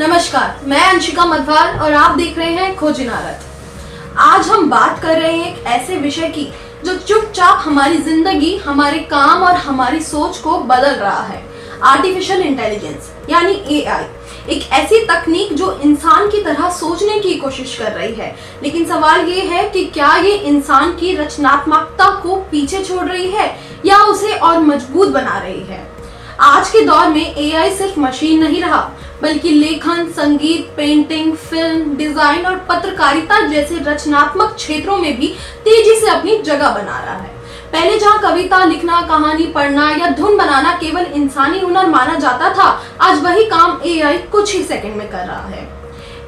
नमस्कार, मैं अंशिका मधवार और आप देख रहे हैं खोज इनारत। आज हम बात कर रहे हैं एक ऐसे विषय की जो चुपचाप हमारी जिंदगी, हमारे काम और हमारी सोच को बदल रहा है। आर्टिफिशियल इंटेलिजेंस यानी एआई, एक ऐसी तकनीक जो इंसान की तरह सोचने की कोशिश कर रही है। लेकिन सवाल ये है कि क्या ये इंसान की रचनात्मकता को पीछे छोड़ रही है या उसे और मजबूत बना रही है। आज के दौर में एआई सिर्फ मशीन नहीं रहा, बल्कि लेखन, संगीत, पेंटिंग, फिल्म, डिजाइन और पत्रकारिता जैसे रचनात्मक क्षेत्रों में भी तेजी से अपनी जगह बना रहा है। पहले जहां कविता लिखना, कहानी पढ़ना या धुन बनाना केवल इंसानी हुनर माना जाता था, आज वही काम एआई कुछ ही सेकंड में कर रहा है।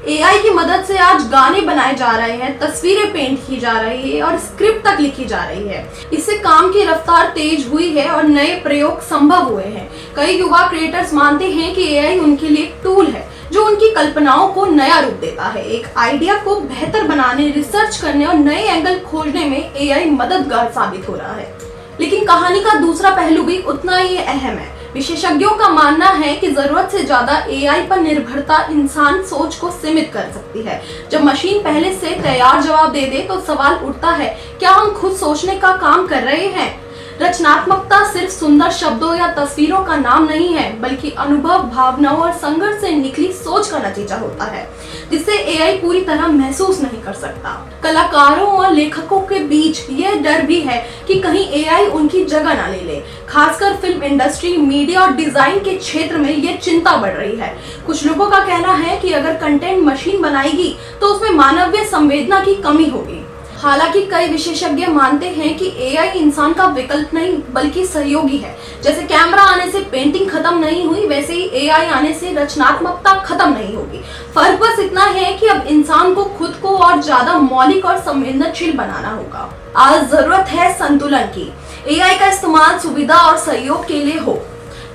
एआई की मदद से आज गाने बनाए जा रहे हैं, तस्वीरें पेंट की जा रही है और स्क्रिप्ट तक लिखी जा रही है। इससे काम की रफ्तार तेज हुई है और नए प्रयोग संभव हुए हैं। कई युवा क्रिएटर्स मानते हैं कि एआई उनके लिए एक टूल है जो उनकी कल्पनाओं को नया रूप देता है। एक आइडिया को बेहतर बनाने, रिसर्च करने और नए एंगल खोजने में एआई मददगार साबित हो रहा है। लेकिन कहानी का दूसरा पहलू भी उतना ही अहम है। विशेषज्ञों का मानना है कि जरूरत से ज्यादा एआई पर निर्भरता इंसान सोच को सीमित कर सकती है। जब मशीन पहले से तैयार जवाब दे दे तो सवाल उठता है, क्या हम खुद सोचने का काम कर रहे हैं? रचनात्मकता सिर्फ सुंदर शब्दों या तस्वीरों का नाम नहीं है, बल्कि अनुभव, भावनाओं और संघर्ष से निकली सोच का नतीजा होता है, जिसे एआई पूरी तरह महसूस नहीं कर सकता। कलाकारों और लेखकों के बीच ये डर भी है कि कहीं एआई उनकी जगह ना ले ले। खासकर फिल्म इंडस्ट्री, मीडिया और डिजाइन के क्षेत्र में ये चिंता बढ़ रही है। कुछ लोगों का कहना है कि अगर कंटेंट मशीन बनाएगी तो उसमें मानवीय संवेदना की कमी होगी। हालांकि कई विशेषज्ञ मानते हैं कि एआई इंसान का विकल्प नहीं, बल्कि सहयोगी है। जैसे कैमरा आने से पेंटिंग खत्म नहीं हुई, वैसे ही एआई आने से रचनात्मकता खत्म नहीं होगी। फर्क बस इतना है कि अब इंसान को खुद को और ज्यादा मौलिक और संवेदनशील बनाना होगा। आज जरूरत है संतुलन की। एआई का इस्तेमाल सुविधा और सहयोग के लिए हो,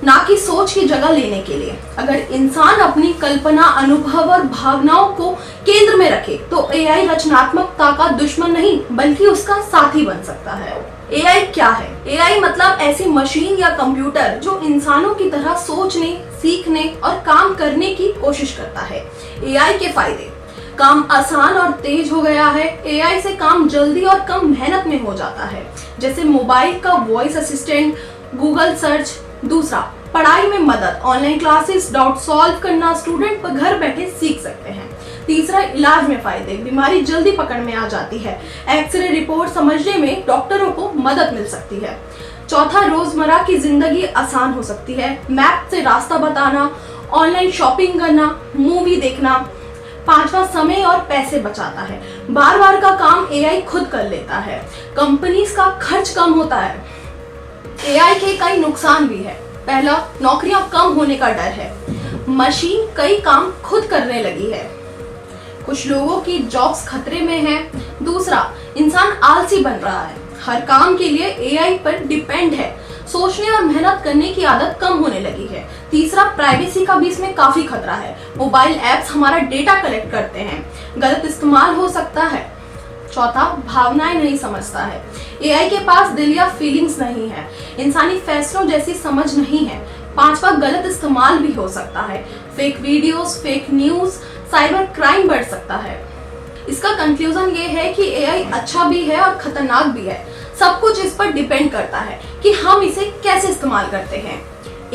ना कि सोच की जगह लेने के लिए। अगर इंसान अपनी कल्पना, अनुभव और भावनाओं को केंद्र में रखे तो एआई रचनात्मकता का दुश्मन नहीं, बल्कि उसका साथी बन सकता है। एआई क्या है? एआई मतलब ऐसी मशीन या कंप्यूटर जो इंसानों की तरह सोचने, सीखने और काम करने की कोशिश करता है। एआई के फायदे: काम आसान और तेज हो गया है। एआई से काम जल्दी और कम मेहनत में हो जाता है, जैसे मोबाइल का वॉइस असिस्टेंट, गूगल सर्च। दूसरा, पढ़ाई में मदद, ऑनलाइन क्लासेस, डाउट सॉल्व करना, स्टूडेंट घर बैठे सीख सकते हैं। तीसरा, इलाज में फायदे, बीमारी जल्दी पकड़ में आ जाती है। एक्सरे रिपोर्ट समझने में डॉक्टरों को मदद मिल सकती है। चौथा, रोजमर्रा की जिंदगी आसान हो सकती है। मैप से रास्ता बताना, ऑनलाइन शॉपिंग करना, मूवी देखना। पांचवा, समय और पैसे बचाता है, बार बार का काम एआई खुद कर लेता है। कंपनीज का खर्च कम होता है। एआई के कई नुकसान भी है। पहला, नौकरियां कम होने का डर है। मशीन कई काम खुद करने लगी है, कुछ लोगों की जॉब्स खतरे में है। दूसरा, इंसान आलसी बन रहा है, हर काम के लिए एआई पर डिपेंड है, सोचने और मेहनत करने की आदत कम होने लगी है। तीसरा, प्राइवेसी का भी इसमें काफी खतरा है, मोबाइल ऐप्स हमारा डेटा कलेक्ट करते हैं, गलत इस्तेमाल हो सकता है। चौथा, भावनाएं नहीं समझता है, एआई के पास दिल या फीलिंग्स नहीं है, इंसानी फैसलों जैसी समझ नहीं है। पांचवा, गलत इस्तेमाल भी हो सकता है, fake videos, fake news, cyber crime बढ़ सकता है। इसका कंक्लूजन ये है कि एआई अच्छा भी है और खतरनाक भी है। सब कुछ इस पर डिपेंड करता है कि हम इसे कैसे इस्तेमाल करते हैं।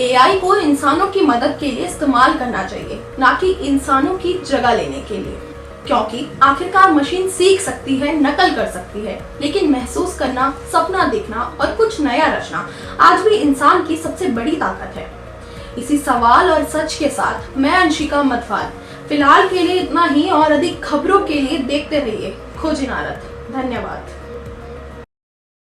एआई को इंसानों की मदद के लिए इस्तेमाल करना चाहिए, ना कि इंसानों की जगह लेने के लिए। क्योंकि आखिरकार मशीन सीख सकती है, नकल कर सकती है, लेकिन महसूस करना, सपना देखना और कुछ नया रचना आज भी इंसान की सबसे बड़ी ताकत है। इसी सवाल और सच के साथ मैं अंशिका मधवार फिलहाल के लिए इतना ही, और अधिक खबरों के लिए देखते रहिए खोज इनारत। धन्यवाद।